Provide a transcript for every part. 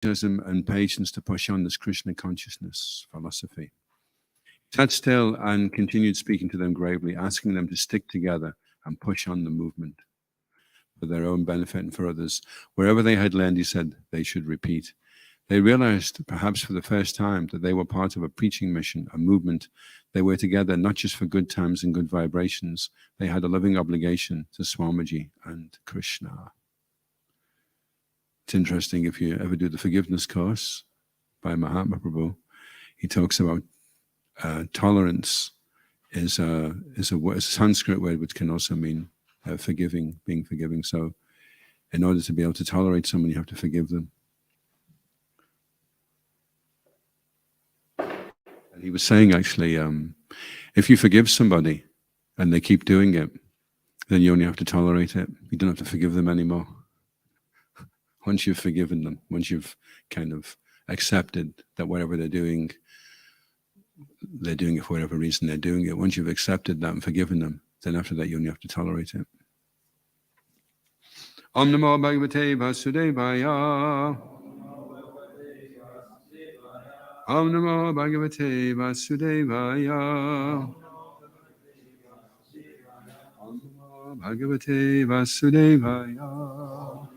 and patience to push on this Krishna consciousness philosophy. Sat still and continued speaking to them gravely, asking them to stick together and push on the movement for their own benefit and for others. Wherever they had learned, he said, they should repeat. They realized, perhaps for the first time, that they were part of a preaching mission, a movement. They were together not just for good times and good vibrations. They had a loving obligation to Swamiji and Krishna. It's interesting, if you ever do the forgiveness course by Mahatma Prabhu, he talks about tolerance is a Sanskrit word which can also mean forgiving, being forgiving. So in order to be able to tolerate someone, you have to forgive them. And he was saying, actually, if you forgive somebody and they keep doing it, then you only have to tolerate it. You don't have to forgive them anymore. Once you've forgiven them, once you've kind of accepted that whatever they're doing it for whatever reason they're doing it. Once you've accepted that and forgiven them, then after that you only have to tolerate it. Om Namo Bhagavate Vasudevaya. Om Namo Bhagavate Vasudevaya. Om Namo Bhagavate Vasudevaya.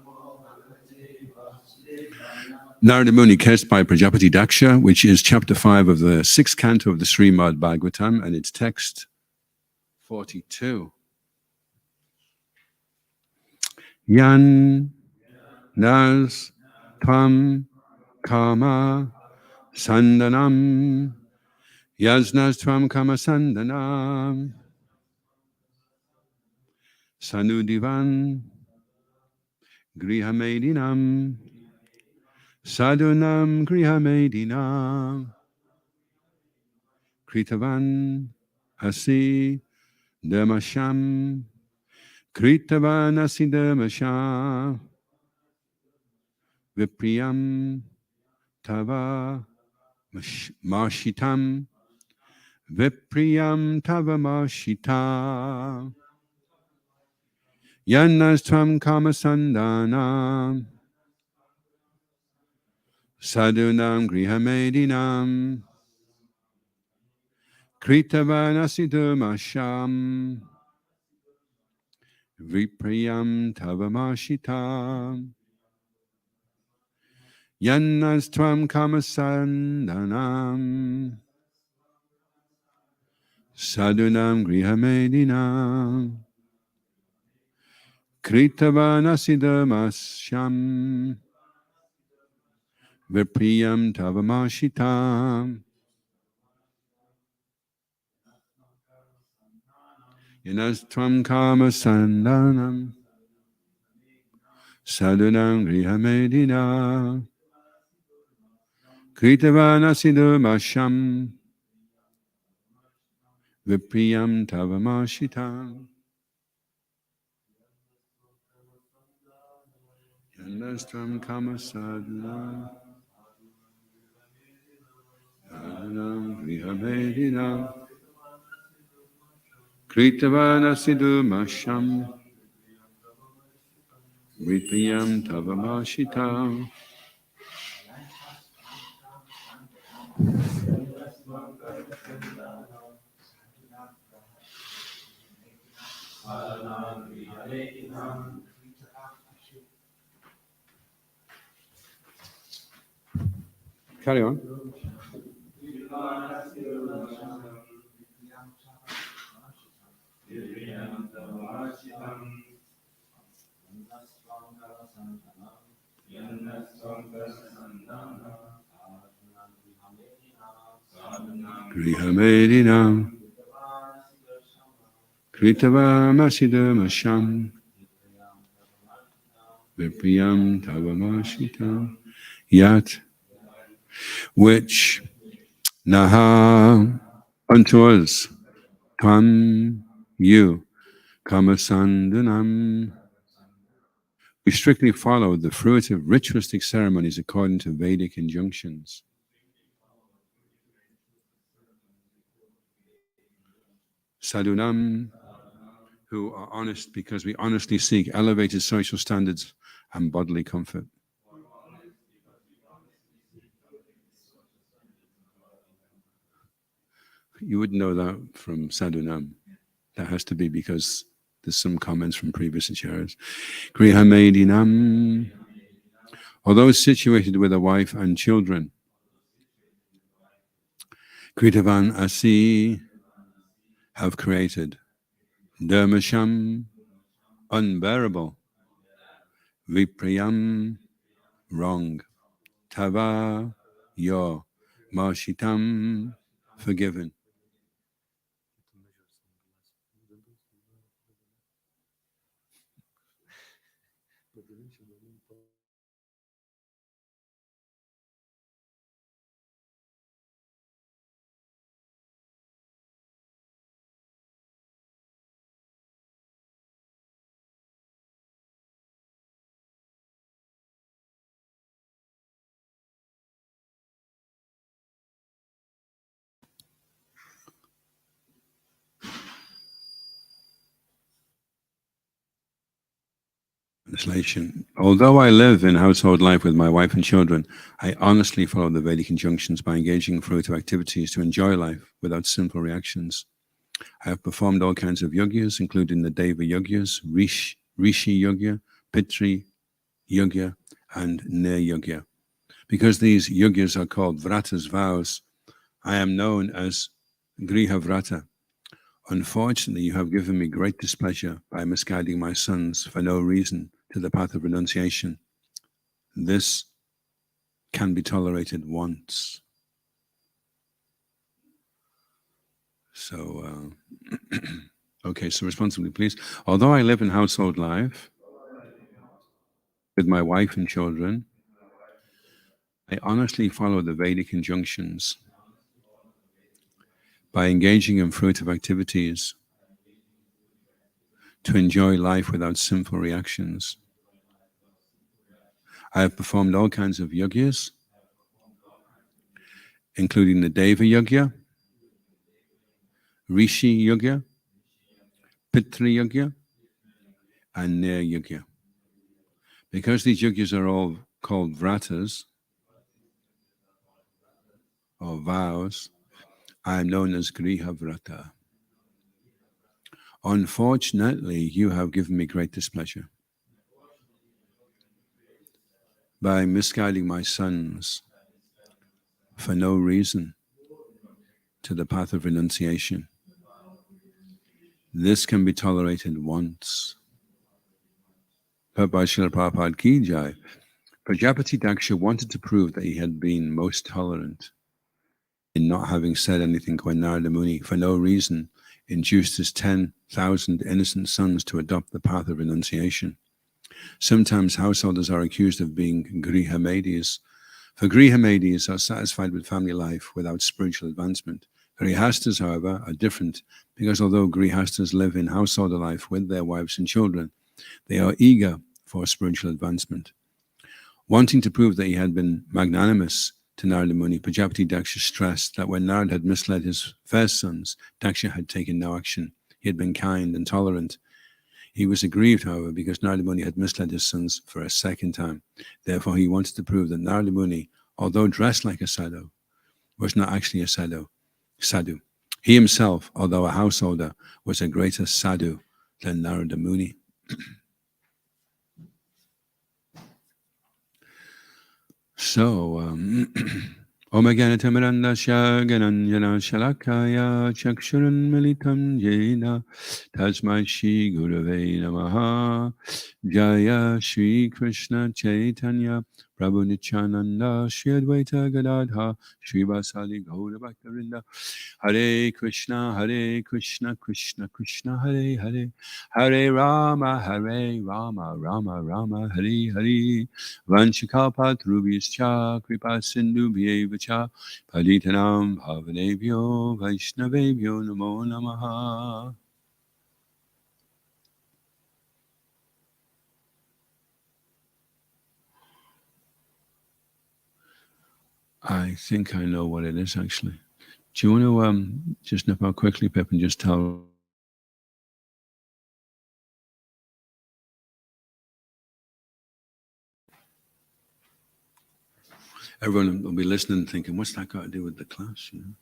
Narada Muni cursed by Prajapati Daksha, which is chapter 5 of the 6th canto of the Srimad Bhagavatam, and its text 42. Yan nas tam kama sandanam yasnas tvam kama sandanam sanudivan grihamedinam sadhunam grihamedinam kritavan asi dhamasham kritavan asi dhamasham vipriyam tava marshitam vipriyam tava marshitam yanas tvam kama sandanam sadhunam grihamedinam kritavan asi dhamasham vipriyam tava marshitam yanas tvam kama sandanam sadhunam grihamedinam kritavan asi dhamasham vipriyam tava marshitam yanas tvam kama sandanam sadhunam grihamedinam kritavan asi dhamasham vipriyam tava marshitam yanas tvam kama sadhunam grihamedinam kritavan asi dhamasham vipriyam tava marshitam. Carry on. Grihamedinam kritavam asi dhamasham vipriyam tava marshitam yat, which naha unto us, tvam you, kama sandanam. We strictly follow the fruitive ritualistic ceremonies according to Vedic injunctions. Sadhunam, who are honest because we honestly seek elevated social standards and bodily comfort. You wouldn't know that from sadhunam. That has to be because there's some comments from previous acharyas. Griha Medinam, although situated with a wife and children. Kritavan Asi, have created. Dharmasham, unbearable. Viprayam, wrong. Tava, your. Marshitam, forgiven. Translation. Although I live in household life with my wife and children, I honestly follow the Vedic injunctions by engaging in fruitive activities to enjoy life without sinful reactions. I have performed all kinds of yogyas, including the Deva yogyas, Rishi yogya, Pitri yogya, and Nir yogya. Because these yogyas are called vratas, vows, I am known as Griha Vrata. Unfortunately, you have given me great displeasure by misguiding my sons for no reason to the path of renunciation. This can be tolerated once. So, okay, so responsibly, please. Although I live in household life with my wife and children, I honestly follow the Vedic injunctions by engaging in fruitive activities to enjoy life without sinful reactions. I have performed all kinds of yogyas, including the Deva yogya, Rishi yogya, Pitri yogya, and Nir yogya. Because these yogyas are all called vratas, or vows, I am known as Griha Vrata. Unfortunately, you have given me great displeasure by misguiding my sons for no reason to the path of renunciation. This can be tolerated once. Prabhupada Srila Prabhupada Ki Jai. Prajapati Daksha wanted to prove that he had been most tolerant in not having said anything when Narada Muni, for no reason, induced his 10,000 innocent sons to adopt the path of renunciation. Sometimes householders are accused of being grihamedis, for grihamedis are satisfied with family life without spiritual advancement. Grihastas, however, are different because although grihastas live in householder life with their wives and children, they are eager for spiritual advancement. Wanting to prove that he had been magnanimous to Narada Muni, Prajapati Daksha stressed that when Narada had misled his first sons, Daksha had taken no action. He had been kind and tolerant. He was aggrieved, however, because Narada Muni had misled his sons for a second time. Therefore, he wanted to prove that Narada Muni, although dressed like a sadhu, was not actually a sadhu. He himself, although a householder, was a greater sadhu than Narada Muni. So, Om Ganatamarandasya Gananjana Shalakaya Chakshuran Militam Jena Tasmai Shri Gurave Namaha Jaya Shri Krishna Chaitanya Prabhu Nityananda Shri Advaita Gadadha Shri Vasali Gaura Bhaktarinda Hare Krishna Krishna Krishna Hare Hare Hare Rama Rama Hare Hare Vanchikapatrubhyascha kripa sindhubhyevacha paditanam bhavanebhyo vaishnavebhyo namo namaha. I think I know what it is actually. Do you want to just nip out quickly, Pip, and just tell everyone will be listening and thinking, what's that got to do with the class? You know?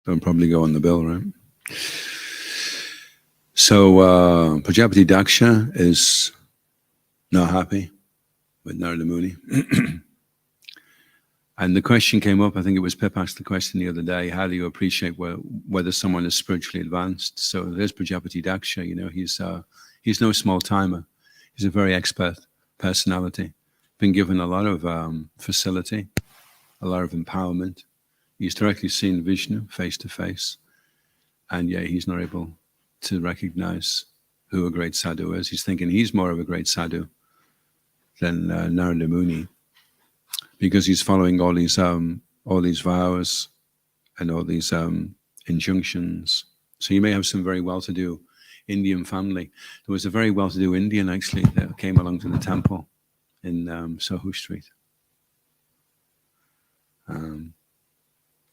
They'll probably go on the bill, right? So Prajapati Daksha is not happy with Narada Muni. And the question came up, I think it was Pip asked the question the other day, how do you appreciate whether someone is spiritually advanced? So there's Prajapati Daksha, you know, he's no small timer. He's a very expert personality, been given a lot of facility, a lot of empowerment. He's directly seen Vishnu face to face, and yet he's not able to recognize who a great sadhu is. He's thinking he's more of a great sadhu than Narada Muni, because he's following all these vows and all these injunctions. So you may have some very well-to-do Indian family. There was a very well-to-do Indian actually that came along to the temple in Soho Street.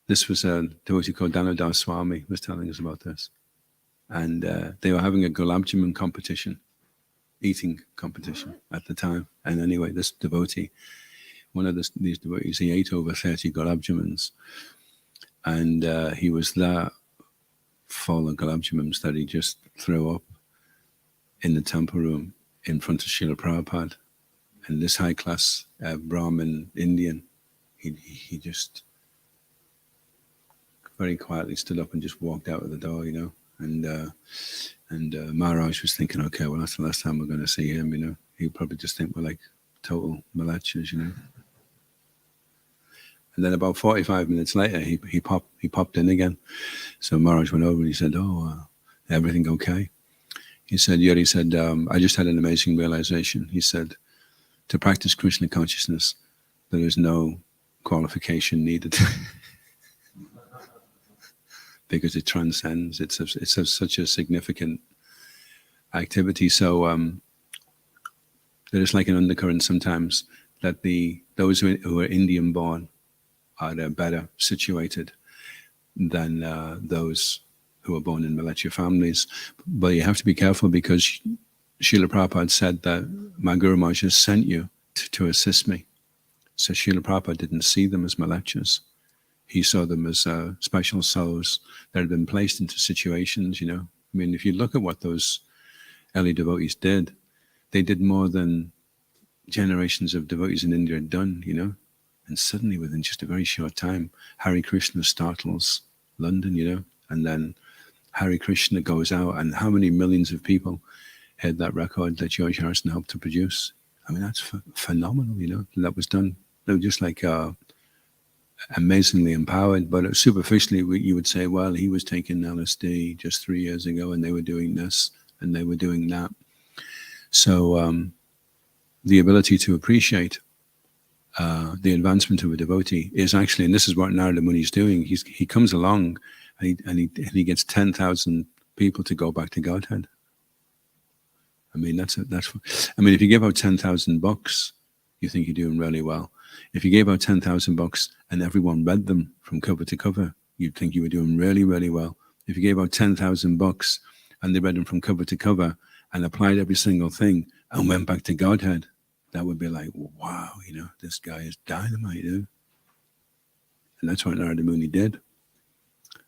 This was a devotee called Dasa Swami was telling us about this, and they were having a gulab jamun competition, eating competition at the time. And anyway, this devotee, one of these devotees, he ate over 30 gulab jamuns, and he was that full of gulab jamuns that he just threw up in the temple room in front of Srila Prabhupada. And this high-class Brahmin Indian, he just very quietly stood up and just walked out of the door, you know. And Maharaj was thinking, okay, well, that's the last time we're going to see him, you know. He'd probably just think we're like total malachas, you know. And then about 45 minutes later, he popped in again. So Maharaj went over and he said, oh, everything okay? He said, yeah, he said, I just had an amazing realization. He said, to practice Krishna consciousness, there is no qualification needed. Because it transcends, it's such a significant activity. So there is like an undercurrent sometimes that those who are Indian born are better situated than those who are born in Malachi families. But you have to be careful, because Srila Prabhupada said that my Guru Maharaj has sent you to assist me. So Srila Prabhupada didn't see them as malachas. He saw them as special souls that had been placed into situations, you know. I mean, if you look at what those early devotees did, they did more than generations of devotees in India had done, you know. And suddenly, within just a very short time, Hare Krishna startles London, you know. And then Hare Krishna goes out, and how many millions of people heard that record that George Harrison helped to produce? I mean, that's phenomenal, you know. That was done. They were just like amazingly empowered, but superficially you would say, well, he was taking LSD just 3 years ago and they were doing this and they were doing that. So the ability to appreciate the advancement of a devotee is actually, and this is what Narada Muni is doing, he comes along and he gets 10,000 people to go back to Godhead. I mean, if you give out 10,000 books, you think you're doing really well. If you gave out 10,000 books and everyone read them from cover to cover, you'd think you were doing really, really well. If you gave out 10,000 books and they read them from cover to cover and applied every single thing and went back to Godhead, that would be like, wow, you know, this guy is dynamite, you know? And that's what Narada Muni did.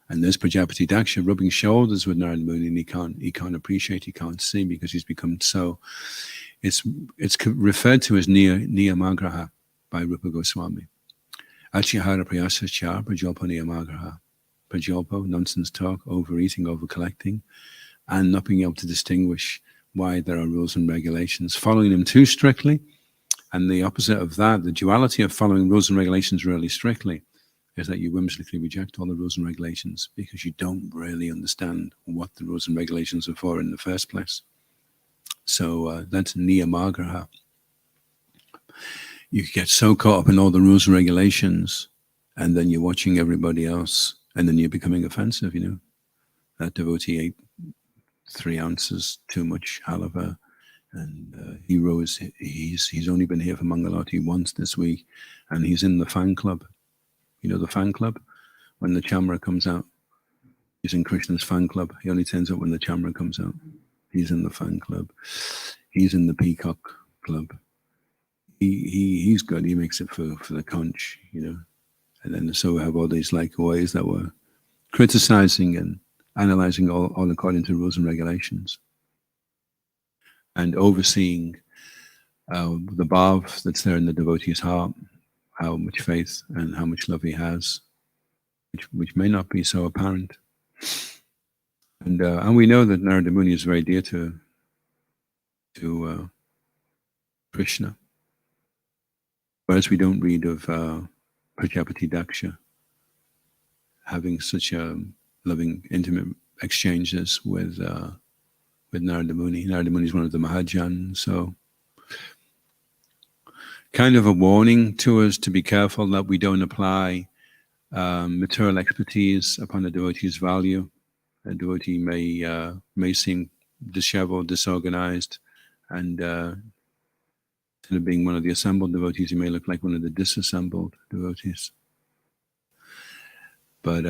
And there's Prajapati Daksha rubbing shoulders with Narada Muni, and he can't appreciate, he can't see, because he's become so. It's referred to as Niyamagraha by Rupa Goswami. Achihara prayasa cha prajalpa niyamagraha. Prajalpa, nonsense talk, overeating, overcollecting, and not being able to distinguish why there are rules and regulations, following them too strictly. And the opposite of that, the duality of following rules and regulations really strictly, is that you whimsically reject all the rules and regulations because you don't really understand what the rules and regulations are for in the first place. So that's niyamagraha. You get so caught up in all the rules and regulations, and then you're watching everybody else, and then you're becoming offensive, you know. That devotee ate 3 ounces too much halava, and he's only been here for Mangalati once this week, and he's in the fan club. You know the fan club? When the Chamra comes out, he's in Krishna's fan club. He only turns up when the Chamra comes out. He's in the fan club. He's in the Peacock club. He's good. He makes it for the conch, you know. And then so we have all these like ways that were criticizing and analyzing all according to rules and regulations, and overseeing the bhav that's there in the devotee's heart, how much faith and how much love he has, which may not be so apparent. And we know that Narada Muni is very dear to Krishna, whereas we don't read of Prajapati Daksha having such loving, intimate exchanges with Narada Muni. Narada Muni is one of the Mahajans, so kind of a warning to us to be careful that we don't apply material expertise upon a devotee's value. A devotee may seem disheveled, disorganized, and instead of being one of the assembled devotees, he may look like one of the disassembled devotees. But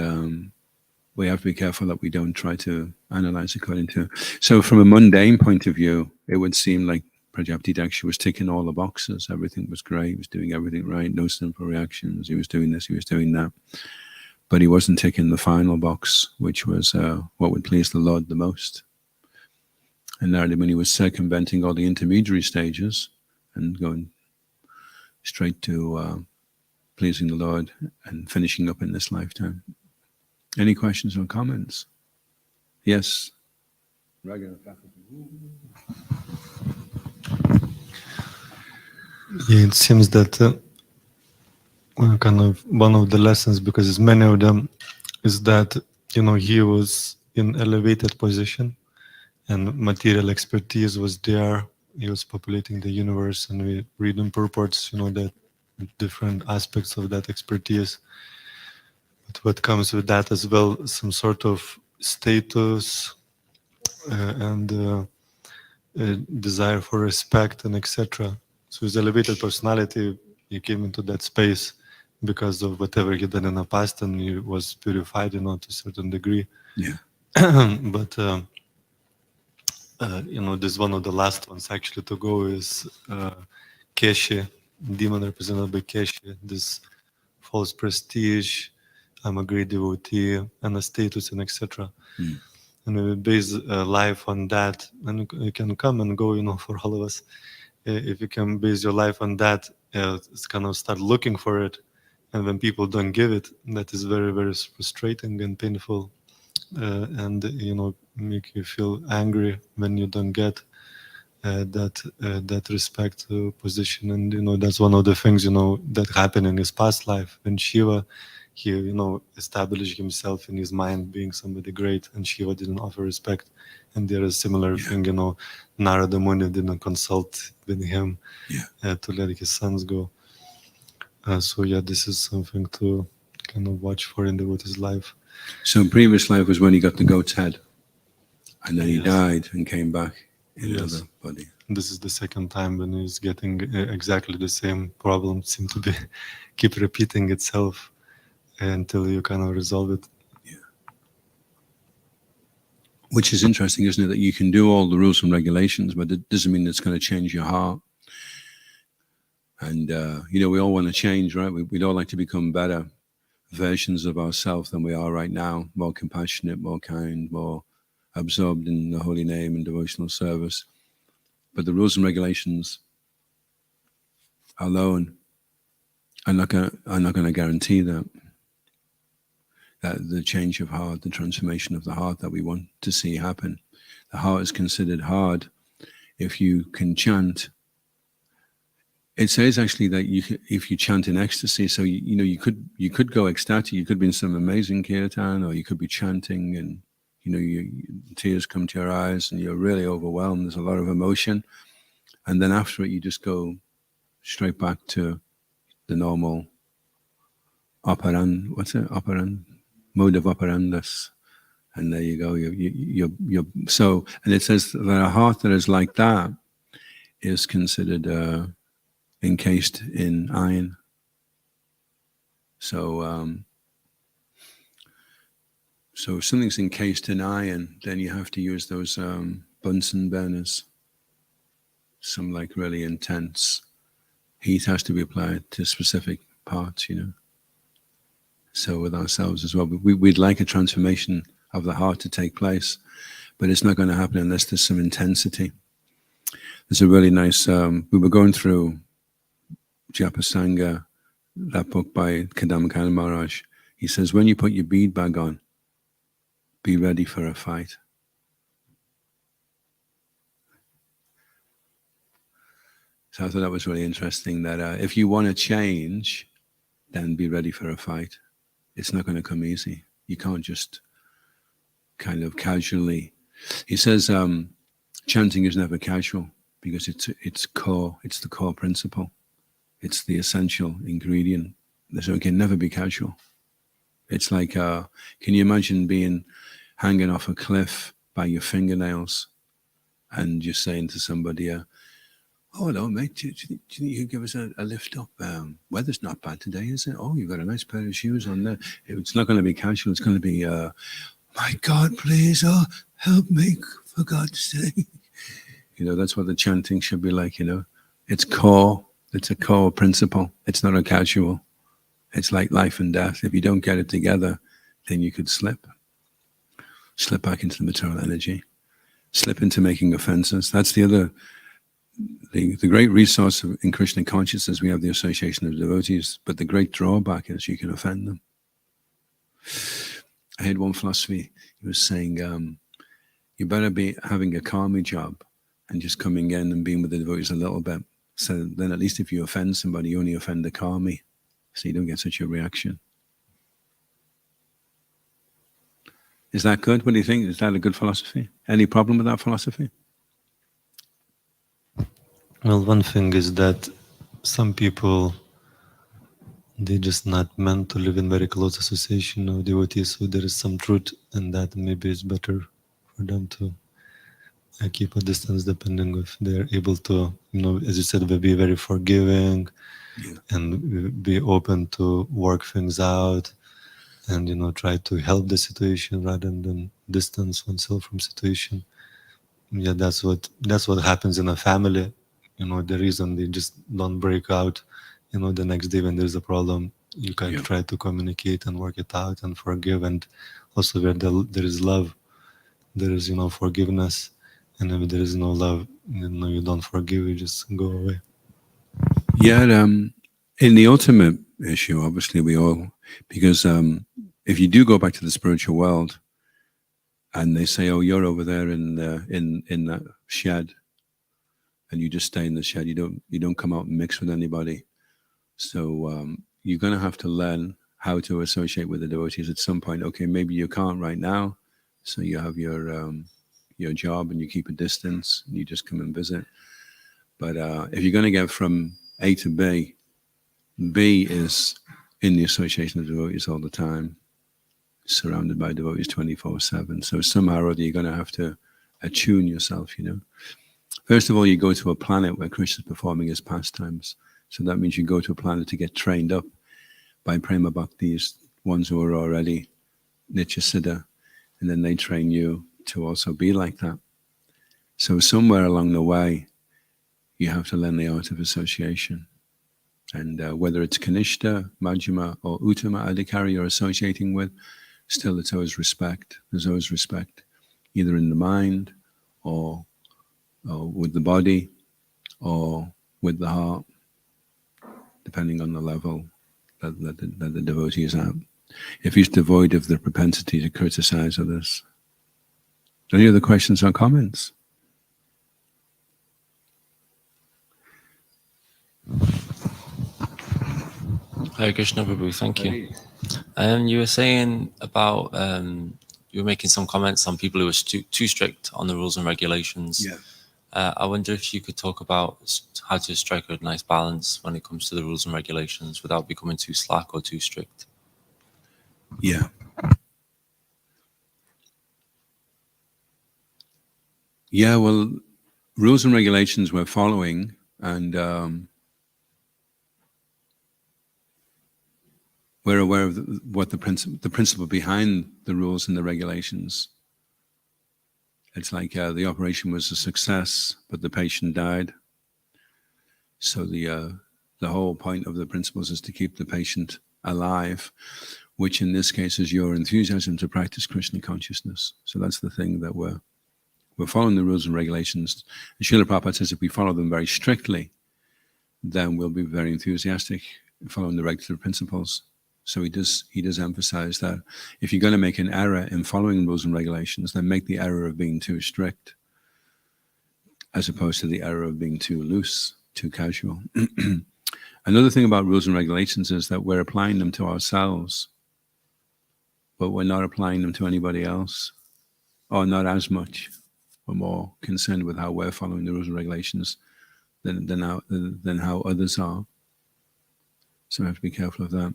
we have to be careful that we don't try to analyze according to. So from a mundane point of view, it would seem like Prajapati Daksha was ticking all the boxes. Everything was great. He was doing everything right. No sinful reactions. He was doing this. He was doing that. But he wasn't ticking the final box, which was what would please the Lord the most. And Narada Muni was circumventing all the intermediary stages and going straight to pleasing the Lord and finishing up in this lifetime. Any questions or comments? Yes. Yeah, it seems that kind of one of the lessons, because it's many of them, is that he was in elevated position and material expertise was there. He was populating the universe, and we read in purports, that different aspects of that expertise. But what comes with that as well, some sort of status and desire for respect and etc. So his elevated personality, he came into that space because of whatever he did in the past, and he was purified, to a certain degree. Yeah. But this one of the last ones actually to go is Keshi, demon represented by Keshi, this false prestige, I'm a great devotee, and a status and etc. And we base life on that, and you can come and go, for all of us. If you can base your life on that, it's kind of start looking for it, and when people don't give it, that is very, very frustrating and painful, and make you feel angry when you don't get that respect position. And that's one of the things that happened in his past life. When Shiva, he established himself in his mind being somebody great, and Shiva didn't offer respect. And there is a similar thing, Narada Muni didn't consult with him to let his sons go. So this is something to kind of watch for in devotee's life. So previous life was when he got the goat's head, and then he died and came back in another body. This is the second time when he's getting exactly the same problem. Seem to be keep repeating itself until you kind of resolve it. Yeah. Which is interesting, isn't it? That you can do all the rules and regulations, but it doesn't mean it's going to change your heart. And we all want to change, right? We'd all like to become better versions of ourselves than we are right now, more compassionate, more kind, more absorbed in the holy name and devotional service. But the rules and regulations alone are not going to guarantee that the change of heart, the transformation of the heart that we want to see happen. The heart is considered hard if you can chant. It says actually that if you chant in ecstasy, so you could go ecstatic, you could be in some amazing kirtan, or you could be chanting and tears come to your eyes and you're really overwhelmed. There's a lot of emotion, and then after it, you just go straight back to the normal mode of operandus, and there you go. You're so, and it says that a heart that is like that is considered encased in iron. So if something's encased in iron, then you have to use those Bunsen burners. Some like really intense heat has to be applied to specific parts, So with ourselves as well, we'd like a transformation of the heart to take place, but it's not going to happen unless there's some intensity. There's a really nice, we were going through Japasanga, that book by Kadambakana Maharaj. He says, when you put your bead bag on, be ready for a fight. So I thought that was really interesting, that if you want to change, then be ready for a fight. It's not going to come easy. You can't just kind of casually. He says chanting is never casual because it's core. It's the core principle. It's the essential ingredient. So it can never be casual. It's like, can you imagine being hanging off a cliff by your fingernails and just saying to somebody, oh, hello, mate, do you think you could give us a lift up? Weather's not bad today, is it? Oh, you've got a nice pair of shoes on there. It's not going to be casual. It's going to be, my God, please, oh, help me, for God's sake. You know, that's what the chanting should be like, you know. It's core. It's a core principle. It's not a casual. It's like life and death. If you don't get it together, then you could slip back into the material energy, slip into making offenses. That's the other, the great resource in Krishna consciousness. We have the association of devotees, but the great drawback is you can offend them. I had one philosophy. He was saying, you better be having a karmi job and just coming in and being with the devotees a little bit. So then at least if you offend somebody, you only offend the karmi. So you don't get such a reaction. Is that good? What do you think? Is that a good philosophy? Any problem with that philosophy? Well, one thing is that some people, they're just not meant to live in very close association of devotees, so there is some truth in that. Maybe it's better for them to keep a distance, depending if they're able to, you know, as you said, be very forgiving, Yeah. and be open to work things out, and, you know, try to help the situation rather than distance oneself from situation. Yeah, that's what happens in a family. You know, the reason they just don't break out, you know, the next day when there's a problem, you can try to communicate and work it out and forgive. And also where there is love, there is, you know, forgiveness. And if there is no love, you know, you don't forgive, you just go away. Yeah, in the ultimate issue, obviously we all, because if you do go back to the spiritual world, and they say, "Oh, you're over there in that shed," and you just stay in the shed. You don't come out and mix with anybody. So you're going to have to learn how to associate with the devotees at some point. Okay, maybe you can't right now, so you have your job and you keep a distance and you just come and visit. But if you're going to get from A to B, B is in the association of devotees all the time, surrounded by devotees 24/7. So somehow or other you're going to have to attune yourself, you know. First of all, you go to a planet where Krishna is performing his pastimes. So that means you go to a planet to get trained up by Prema Bhaktis, ones who are already Nitya Siddha, and then they train you to also be like that. So somewhere along the way, you have to learn the art of association. And whether it's Kanishta, Majjhima, or Uttama Adhikari you're associating with, still it's always respect. There's always respect, either in the mind or with the body or with the heart, depending on the level that the devotee is at. If he's devoid of the propensity to criticize others. Any other questions or comments? Hare Krishna Prabhu, thank you. You were saying about, you were making some comments on people who were too strict on the rules and regulations. Yeah. I wonder if you could talk about how to strike a nice balance when it comes to the rules and regulations without becoming too slack or too strict. Yeah. Yeah, well, rules and regulations we're following, and we're aware of what the principle behind the rules and the regulations. It's like the operation was a success, but the patient died. So the whole point of the principles is to keep the patient alive which in this case is your enthusiasm to practice Krishna consciousness. So that's the thing, that we're following the rules and regulations. And Srila Prabhupada says if we follow them very strictly, then we'll be very enthusiastic following the regular principles. So he does emphasize that if you're going to make an error in following rules and regulations, then make the error of being too strict, as opposed to the error of being too loose, too casual. Another thing about rules and regulations is that we're applying them to ourselves, but we're not applying them to anybody else, or not as much. We're more concerned with how we're following the rules and regulations than how others are. So we have to be careful of that.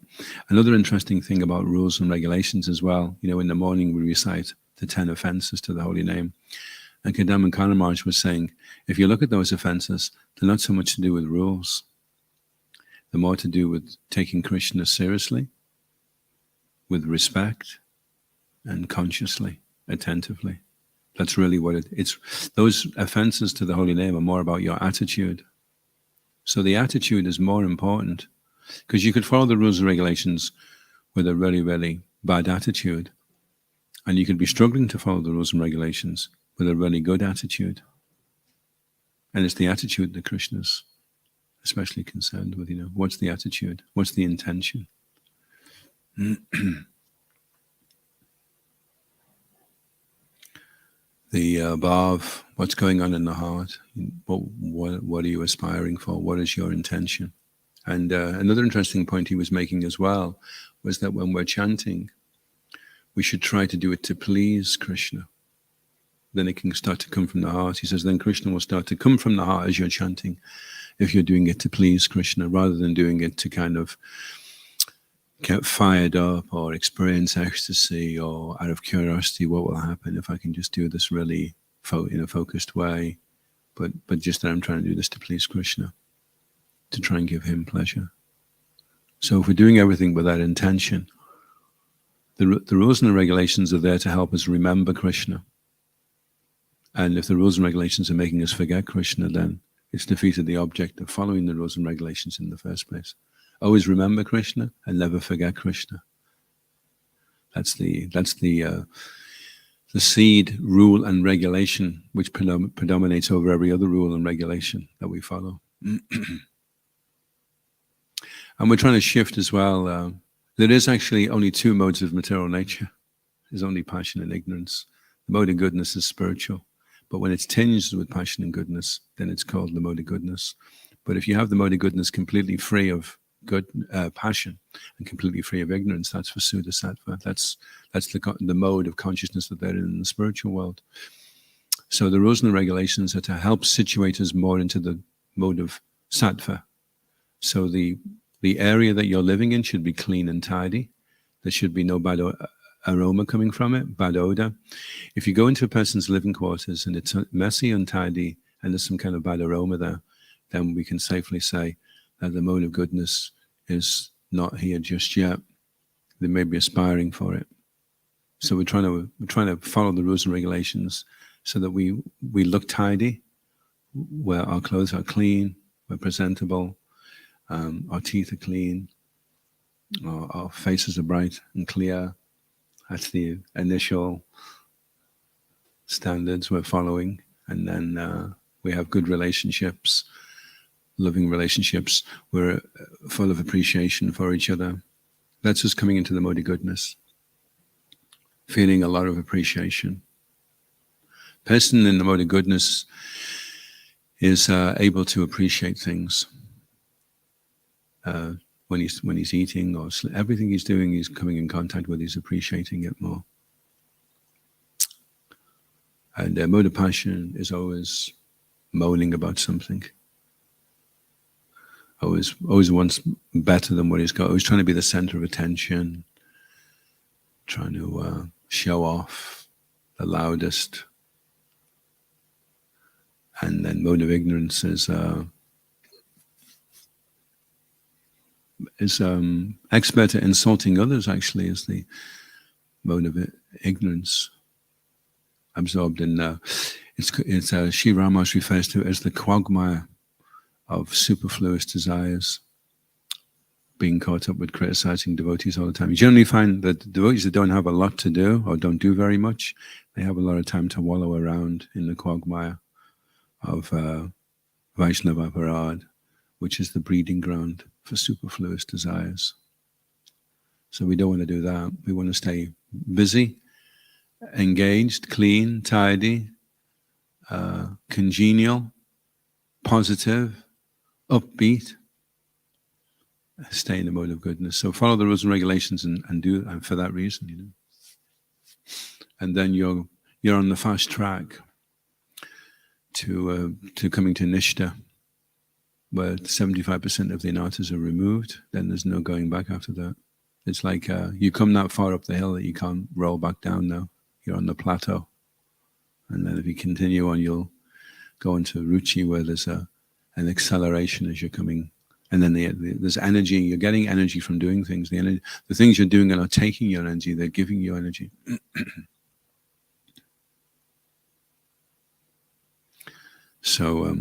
Another interesting thing about rules and regulations as well, in the morning we recite the 10 offenses to the holy name. And Kadam Kana Maharaj was saying, if you look at those offenses, they're not so much to do with rules. They're more to do with taking Krishna seriously, with respect, and consciously, attentively. That's really what it's. Those offenses to the holy name are more about your attitude. So the attitude is more important, because you could follow the rules and regulations with a really, really bad attitude, and you could be struggling to follow the rules and regulations with a really good attitude. And it's the attitude that Krishna's especially concerned with. What's the attitude? What's the intention? The bhav, what's going on in the heart? What are you aspiring for? What is your intention? And another interesting point he was making as well was that when we're chanting, we should try to do it to please Krishna. Then it can start to come from the heart. He says, then Krishna will start to come from the heart as you're chanting, if you're doing it to please Krishna, rather than doing it to kind of get fired up or experience ecstasy, or out of curiosity, what will happen if I can just do this really in a focused way, but just that I'm trying to do this to please Krishna, to try and give him pleasure. So if we're doing everything with that intention, the rules and the regulations are there to help us remember Krishna. And if the rules and regulations are making us forget Krishna, then it's defeated the object of following the rules and regulations in the first place. Always remember Krishna and never forget Krishna. That's the seed rule and regulation which predominates over every other rule and regulation that we follow. And we're trying to shift as well. There is actually only two modes of material nature. There's only passion and ignorance. The mode of goodness is spiritual. But when it's tinged with passion and goodness, then it's called the mode of goodness. But if you have the mode of goodness completely free of good passion and completely free of ignorance, that's for Suddha Sattva. That's the mode of consciousness that they're in the spiritual world. So the rules and the regulations are to help situate us more into the mode of Sattva. So the area that you're living in should be clean and tidy. There should be no bad aroma coming from it, bad odor. If you go into a person's living quarters and it's messy, untidy, and there's some kind of bad aroma there, then we can safely say that the mode of goodness is not here just yet. They may be aspiring for it. So we're trying to follow the rules and regulations so that we look tidy, where our clothes are clean, we're presentable, our teeth are clean, our faces are bright and clear. That's the initial standards we're following. And then we have good relationships, loving relationships. We're full of appreciation for each other. That's us coming into the mode of goodness, feeling a lot of appreciation. Person in the mode of goodness is able to appreciate things. When he's eating or everything he's doing, he's coming in contact with, he's appreciating it more. And mode of passion is always moaning about something. Always wants better than what he's got. Always trying to be the center of attention, trying to show off the loudest. And then mode of ignorance is expert at insulting others, actually, is the mode of ignorance. Absorbed in it's Sri Rama's refers to it as the quagmire of superfluous desires. being caught up with criticizing devotees all the time. You generally find that devotees that don't have a lot to do or don't do very much, they have a lot of time to wallow around in the quagmire of Vaishnava Aparad, which is the breeding ground for superfluous desires. So we don't want to do that. We want to stay busy, engaged, clean, tidy, congenial, positive, upbeat, stay in the mode of goodness. So follow the rules and regulations and do and for that reason, you know. And then you're on the fast track to coming to Nishta, where 75% of the anarthas are removed. Then there's no going back after that. It's like you come that far up the hill that you can't roll back down now. You're on the plateau. And then if you continue on, you'll go into Ruchi, where there's an acceleration as you're coming. And then there's energy. You're getting energy from doing things. The things you're doing are not taking your energy. They're giving you energy. So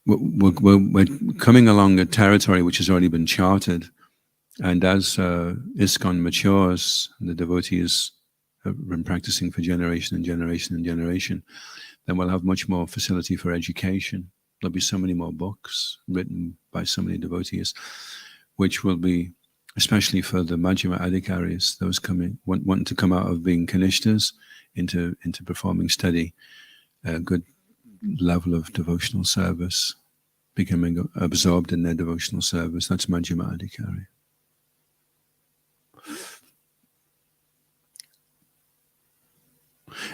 we're coming along a territory which has already been charted. And as ISKCON matures, the devotees have been practicing for generation and generation and generation, then we'll have much more facility for education. There'll be so many more books written by so many devotees, which will be, especially for the Majjhima Adhikaris, those wanting to come out of being Kanishtas into performing steady, good level of devotional service, becoming absorbed in their devotional service. That's Majjhima Adhikari.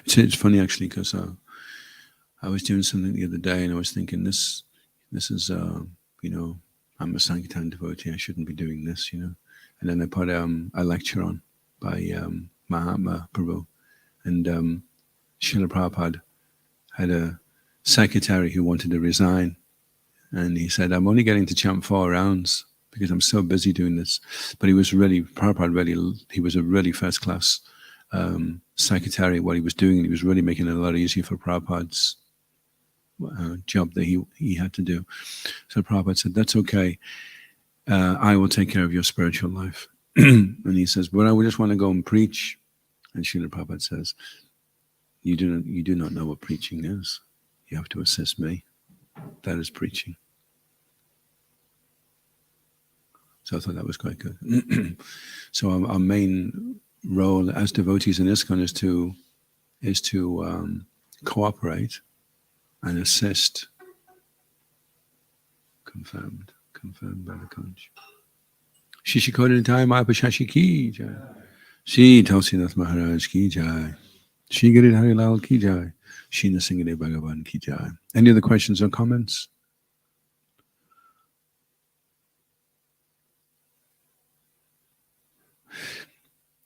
It's funny actually, because I was doing something the other day and I was thinking, this is, you know, I'm a Sankirtan devotee, I shouldn't be doing this, you know. And then I put a lecture on by Mahatma Prabhu, and Srila Prabhupada had a secretary who wanted to resign, and he said, I'm only getting to chant 4 rounds because I'm so busy doing this. But he was really, Prabhupada he was a really first class secretary. What he was doing, he was really making it a lot easier for Prabhupada's job that he had to do. So Prabhupada said, that's okay, I will take care of your spiritual life. And he says, but I would just want to go and preach. And Srila Prabhupada says, you do not know what preaching is. You have to assist me. That is preaching. So I thought that was quite good. So our main role as devotees in ISKCON is to cooperate and assist. Confirmed by the conch. Shishikota Jai Mahapashashi ki jai. Shri Tulsidath Maharaj ki jai. Shri Giridhari Lal ki jai. Shri Nasingade Bhagavan ki jai. Any other questions or comments?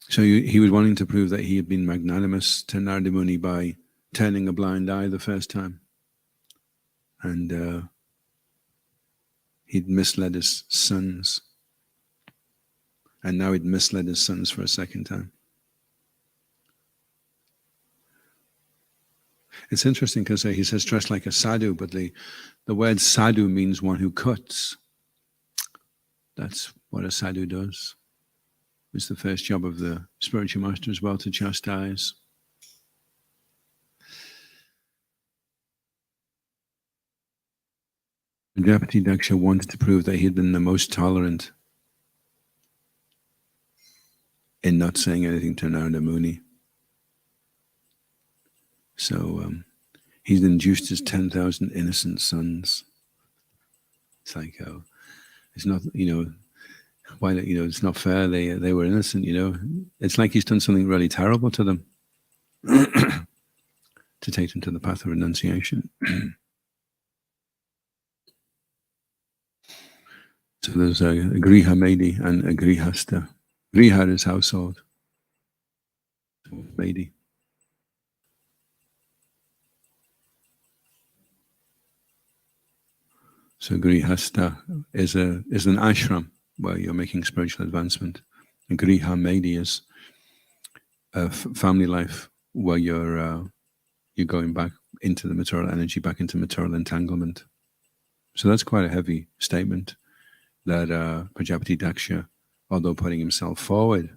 So he was wanting to prove that he had been magnanimous to Narada Muni by turning a blind eye the first time. And he'd misled his sons. And now he'd misled his sons for a second time. It's interesting because he says dress like a sadhu, but the word sadhu means one who cuts. That's what a sadhu does. It's the first job of the spiritual master as well, to chastise. Deputy Daksha wanted to prove that he had been the most tolerant in not saying anything to Narada Muni. So he's induced his 10,000 innocent sons. It's like, it's not, why, it's not fair. They were innocent, It's like he's done something really terrible to them to take them to the path of renunciation. So there's a Griha Medi and a Grihasta. Griha is household. Medi. So Grihasta is an ashram where you're making spiritual advancement. And Griha Medi is a family life where you're going back into the material energy, back into material entanglement. So that's quite a heavy statement. that Prajapati Daksha, although putting himself forward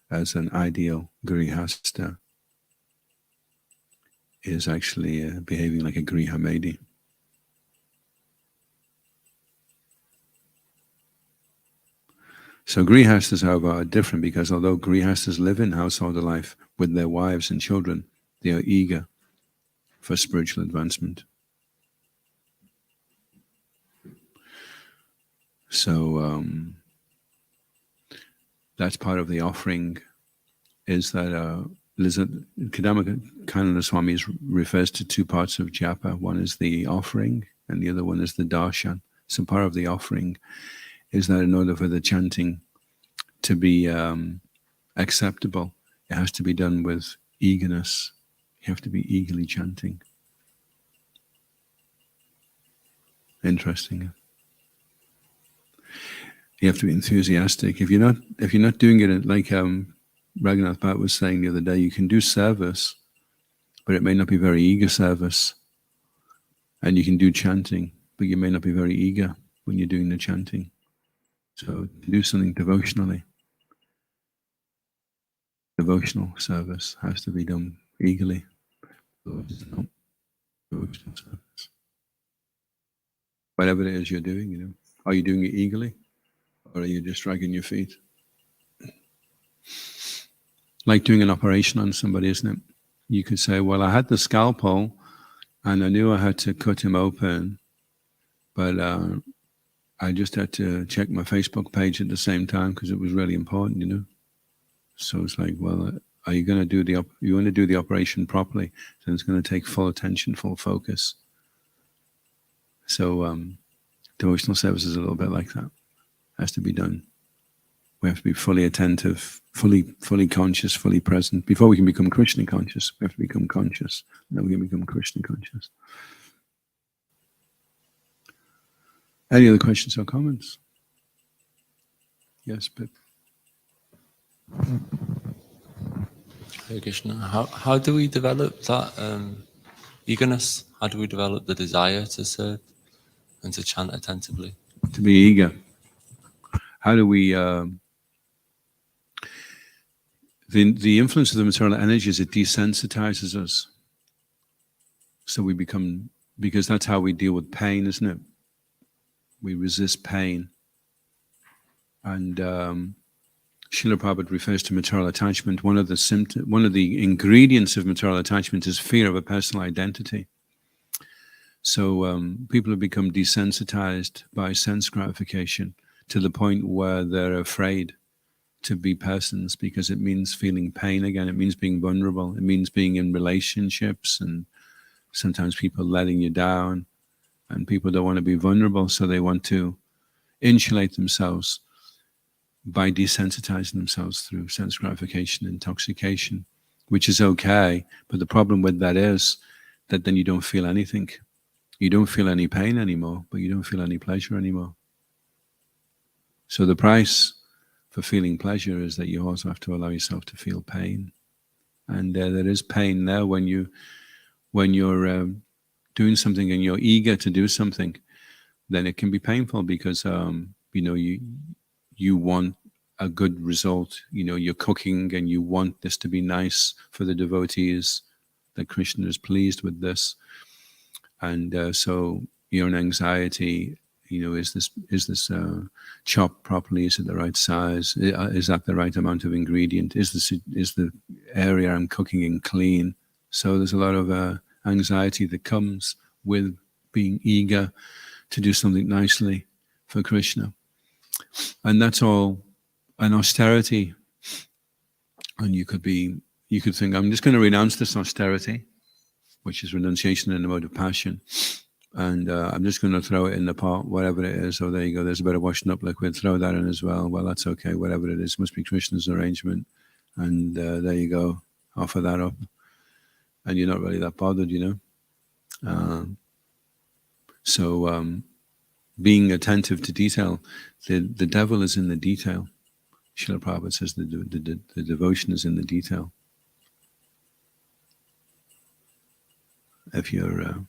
as an ideal grihasta, is actually behaving like a grihamedi. So grihastas, however, are different because although grihastas live in household life with their wives and children, they are eager for spiritual advancement. So that's part of the offering, is that Kadamba Kanana Swami refers to two parts of japa. One is the offering and the other one is the darshan. So part of the offering is that in order for the chanting to be acceptable, it has to be done with eagerness. You have to be eagerly chanting. Interesting. You have to be enthusiastic. If you're not doing it like Raghunath Bhatt was saying the other day, you can do service, but it may not be very eager service. And you can do chanting, but you may not be very eager when you're doing the chanting. So do something devotionally. Devotional service has to be done eagerly. Devotional service. Whatever it is you're doing, are you doing it eagerly? Or are you just dragging your feet? Like doing an operation on somebody, isn't it? You could say, well, I had the scalpel and I knew I had to cut him open, but I just had to check my Facebook page at the same time because it was really important, So it's like, well, are you going to do you want to do the operation properly? Then it's going to take full attention, full focus. So devotional service is a little bit like that. Has to be done. We have to be fully attentive, fully conscious, fully present. Before we can become Krishna conscious, we have to become conscious. Then we can become Krishna conscious. Any other questions or comments? Yes, Pip. Hare Krishna. How do we develop that eagerness? How do we develop the desire to serve and to chant attentively? To be eager. How do we... The influence of the material energy is it desensitizes us. So we become... Because that's how we deal with pain, isn't it? We resist pain. And Srila Prabhupada refers to material attachment. One of the ingredients of material attachment is fear of a personal identity. So people have become desensitized by sense gratification to the point where they're afraid to be persons because it means feeling pain again. It means being vulnerable. It means being in relationships, and sometimes people letting you down, and people don't want to be vulnerable, so they want to insulate themselves by desensitizing themselves through sense gratification, intoxication, which is okay. But the problem with that is that then you don't feel anything. You don't feel any pain anymore, but you don't feel any pleasure anymore. So the price for feeling pleasure is that you also have to allow yourself to feel pain. And there is pain there when you're doing something and you're eager to do something, then it can be painful because you want a good result. You're cooking and you want this to be nice for the devotees, that Krishna is pleased with this. And so you're in anxiety, is this chopped properly? Is it the right size? Is that the right amount of ingredient? Is the area I'm cooking in clean? So there's a lot of anxiety that comes with being eager to do something nicely for Krishna. And that's all an austerity. And you could think, I'm just going to renounce this austerity, which is renunciation in the mode of passion. And I'm just going to throw it in the pot, whatever it is. Oh, there you go. There's a bit of washing up liquid. Throw that in as well. Well, that's okay. Whatever it is, must be Krishna's arrangement. And there you go. Offer that up. And you're not really that bothered, So being attentive to detail, the devil is in the detail. Srila Prabhupada says the devotion is in the detail. If you're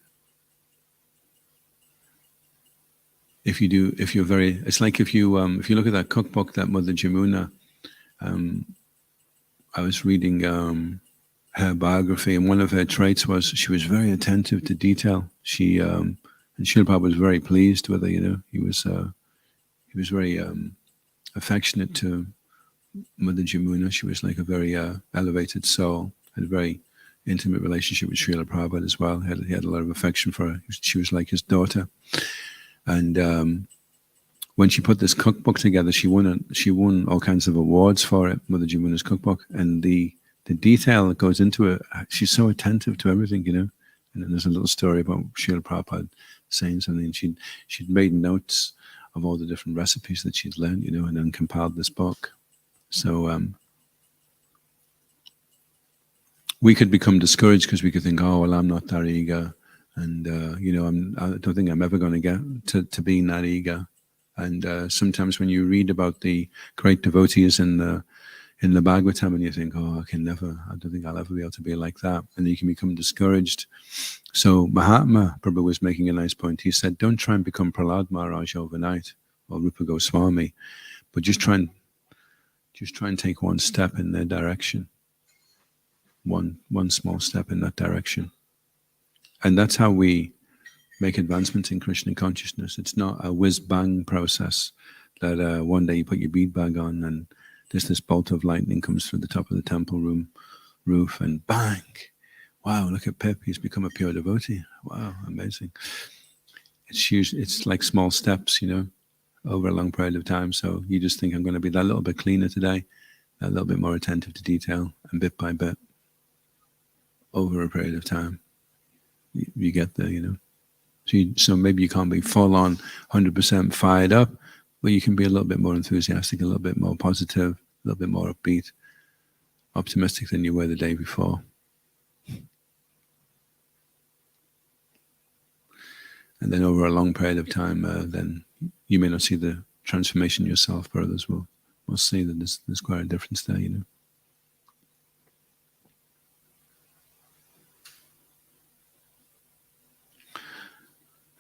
if you're very, it's like if you look at that cookbook that Mother Jamuna, I was reading her biography, and one of her traits was she was very attentive to detail. She and Srila Prabhupada was very pleased with her. He was very affectionate to Mother Jamuna. She was like a very elevated soul, had a very intimate relationship with Srila Prabhupada as well. He had a lot of affection for her. She was like his daughter. And when she put this cookbook together, she won all kinds of awards for it, Mother Jamuna's cookbook. And the detail that goes into it, she's so attentive to everything, And then there's a little story about Srila Prabhupada saying something. She'd made notes of all the different recipes that she'd learned, and then compiled this book. So we could become discouraged because we could think, oh, well, I'm not that eager. And, I don't think I'm ever going to get to being that eager. And sometimes when you read about the great devotees in the Bhagavatam, and you think, oh, I don't think I'll ever be able to be like that. And you can become discouraged. So Mahatma Prabhu was making a nice point. He said, don't try and become Prahlad Maharaj overnight, or Rupa Goswami, but just try and take one step in their direction. One small step in that direction. And that's how we make advancements in Krishna consciousness. It's not a whiz-bang process that one day you put your bead bag on and this bolt of lightning comes through the top of the temple roof and bang! Wow, look at Pip, he's become a pure devotee. Wow, amazing. It's like small steps, over a long period of time. So you just think, I'm going to be that little bit cleaner today, a little bit more attentive to detail, and bit by bit, over a period of time, you get there, So maybe you can't be full on 100% fired up, but you can be a little bit more enthusiastic, a little bit more positive, a little bit more upbeat, optimistic than you were the day before. And then over a long period of time, then you may not see the transformation yourself, but others will see that there's quite a difference there,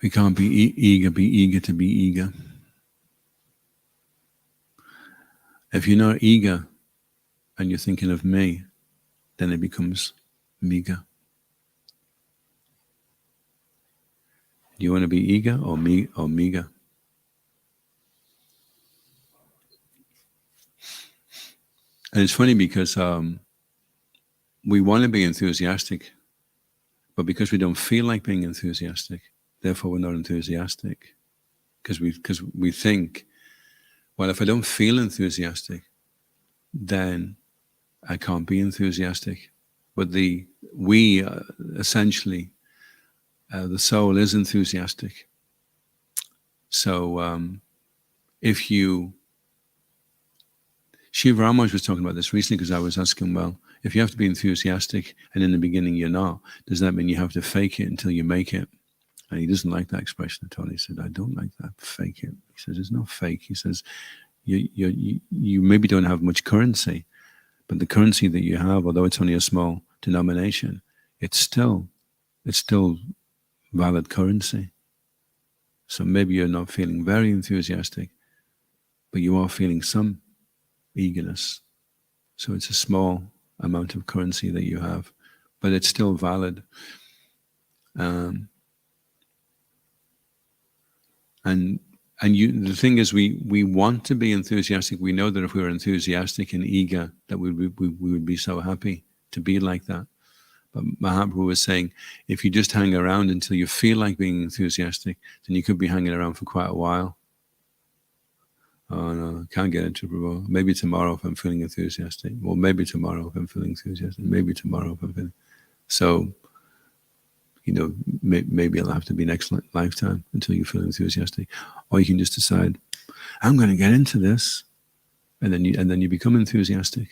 We can't be eager to be eager. If you're not eager and you're thinking of me, then it becomes meager. Do you want to be eager or meager? And it's funny because we want to be enthusiastic, but because we don't feel like being enthusiastic, therefore we're not enthusiastic. Because we think, well, if I don't feel enthusiastic, then I can't be enthusiastic. But essentially, the soul is enthusiastic. So if you... Shiva Ramaj was talking about this recently because I was asking, well, if you have to be enthusiastic and in the beginning you're not, does that mean you have to fake it until you make it? And he doesn't like that expression at all. He said, I don't like that, fake it. He says, it's not fake. He says, you maybe don't have much currency, but the currency that you have, although it's only a small denomination, it's still valid currency. So maybe you're not feeling very enthusiastic, but you are feeling some eagerness. So it's a small amount of currency that you have, but it's still valid. And the thing is, we want to be enthusiastic. We know that if we were enthusiastic and eager, that we would be so happy to be like that. But Mahaprabhu was saying, if you just hang around until you feel like being enthusiastic, then you could be hanging around for quite a while. Oh no, can't get into Prabhu. Maybe tomorrow if I'm feeling enthusiastic. Well, maybe tomorrow if I'm feeling enthusiastic. Maybe tomorrow if I'm feeling... So, maybe it'll have to be next lifetime until you feel enthusiastic. Or you can just decide, I'm going to get into this. And then you become enthusiastic.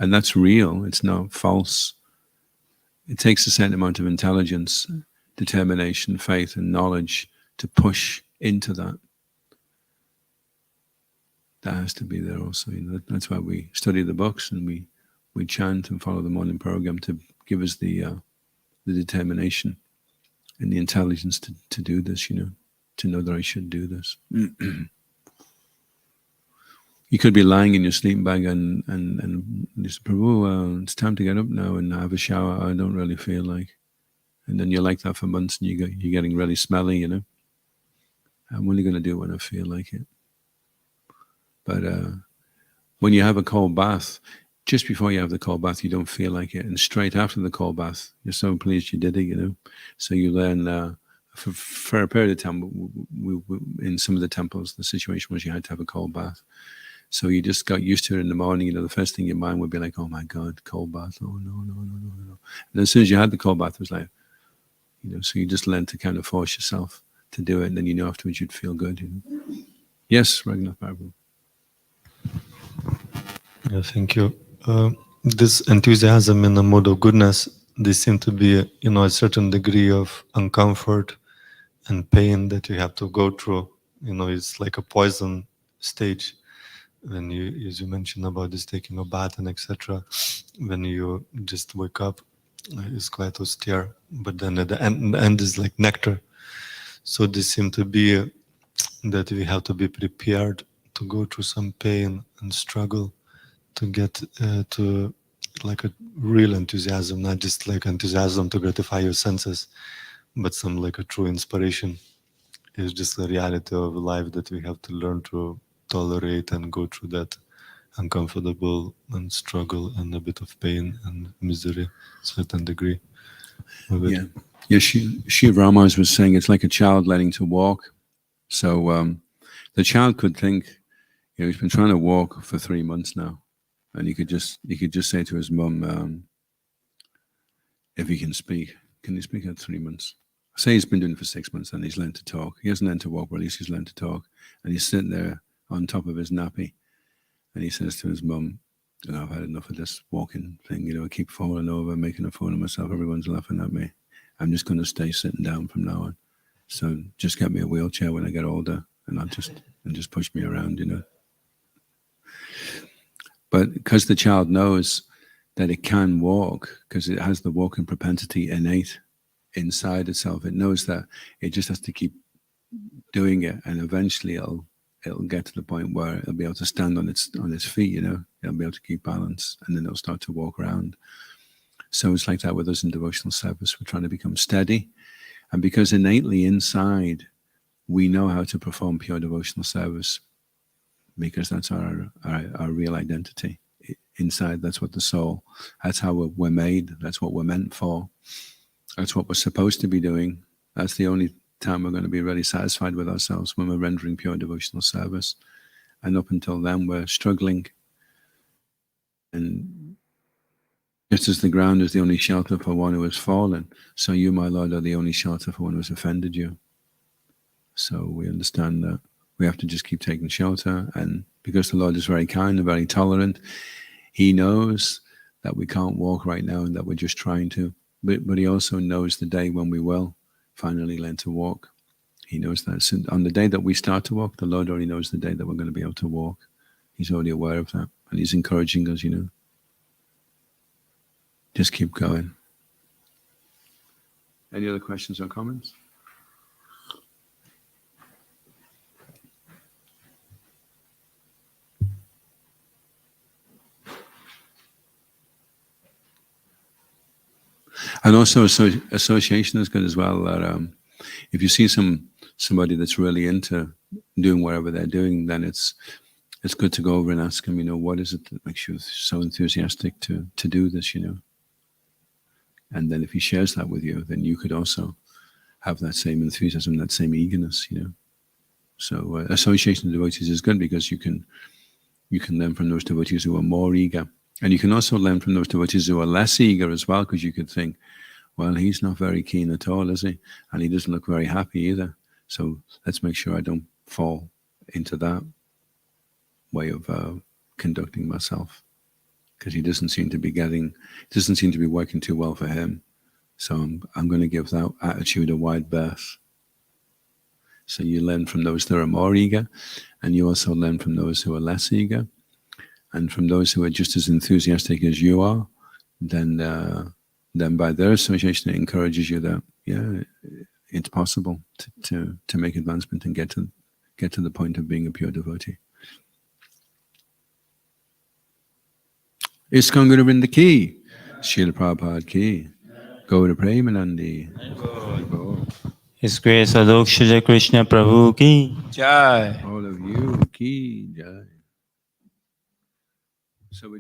And that's real. It's not false. It takes a certain amount of intelligence, determination, faith, and knowledge to push into that. That has to be there also. That's why we study the books and we chant and follow the morning program to give us the determination and the intelligence to do this, to know that I should do this. You could be lying in your sleeping bag and you say, Prabhu, it's time to get up now and have a shower. I don't really feel like. And then you're like that for months and you're getting really smelly, you know. I'm only going to do it when I feel like it. But when you have a cold bath, just before you have the cold bath, you don't feel like it. And straight after the cold bath, you're so pleased you did it, you know. So you learn, for a period of time, we, in some of the temples, the situation was you had to have a cold bath. So you just got used to it in the morning. You know, the first thing in your mind would be like, oh my God, cold bath. Oh, no. And as soon as you had the cold bath, it was like, you know, so you just learned to kind of force yourself to do it. And then, you know, afterwards you'd feel good. You know? Yes, Raghunath Prabhu. Yeah, thank you. This enthusiasm in the mode of goodness, they seem to be, you know, a certain degree of uncomfort and pain that you have to go through. You know, it's like a poison stage. When you, as you mentioned about this taking a bath and etc., when you just wake up, it's quite austere. But then at the end is like nectar. So they seem to be that we have to be prepared to go through some pain and struggle to get to like a real enthusiasm, not just like enthusiasm to gratify your senses, but some like a true inspiration. It's just the reality of life that we have to learn to tolerate and go through that uncomfortable and struggle and a bit of pain and misery, certain degree. Yeah. Shiv Ramas was saying it's like a child learning to walk. So the child could think, you know, he's been trying to walk for 3 months now, and he could just say to his mum, if he can speak, can he speak at 3 months? Say he's been doing it for 6 months and he's learned to talk. He hasn't learned to walk, but at least he's learned to talk. And he's sitting there on top of his nappy, and he says to his mum, you know, I've had enough of this walking thing. You know, I keep falling over, making a fool of myself. Everyone's laughing at me. I'm just going to stay sitting down from now on. So just get me a wheelchair when I get older, and just push me around, you know. But because the child knows that it can walk, because it has the walking propensity innate inside itself, it knows that it just has to keep doing it, and eventually it'll get to the point where it'll be able to stand on its feet, you know. It'll be able to keep balance, and then it'll start to walk around. So it's like that with us in devotional service. We're trying to become steady, and because innately inside we know how to perform pure devotional service, because that's our real identity inside. That's what the soul, that's how we're made, that's what we're meant for, that's what we're supposed to be doing. That's the only time we're going to be really satisfied with ourselves, when we're rendering pure devotional service. And up until then we're struggling, and just as the ground is the only shelter for one who has fallen, so you, my Lord, are the only shelter for one who has offended you. So we understand that we have to just keep taking shelter, and because the Lord is very kind and very tolerant, he knows that we can't walk right now and that we're just trying to, but he also knows the day when we will finally learn to walk. He knows that. So on the day that we start to walk, the Lord already knows the day that we're going to be able to walk. He's already aware of that, and he's encouraging us, you know. Just keep going. Any other questions or comments? And also association is good as well. That if you see somebody that's really into doing whatever they're doing, then it's good to go over and ask them, you know, what is it that makes you so enthusiastic to do this, you know? And then if he shares that with you, then you could also have that same enthusiasm, that same eagerness, you know. So association of devotees is good, because you can learn from those devotees who are more eager. And you can also learn from those devotees who are less eager as well, because you could think, well, he's not very keen at all, is he? And he doesn't look very happy either. So let's make sure I don't fall into that way of conducting myself, because he doesn't seem to be working too well for him. So I'm going to give that attitude a wide berth. So you learn from those that are more eager, and you also learn from those who are less eager. And from those who are just as enthusiastic as you are, then by their association, it encourages you that, yeah, it's possible to make advancement and get to the point of being a pure devotee. ISKCON Guru Vrinda ki, Srila Prabhupada ki, Gaura Premanandi. His Grace Adhoksaja Krishna Prabhu ki Jai. All of you ki jai. So we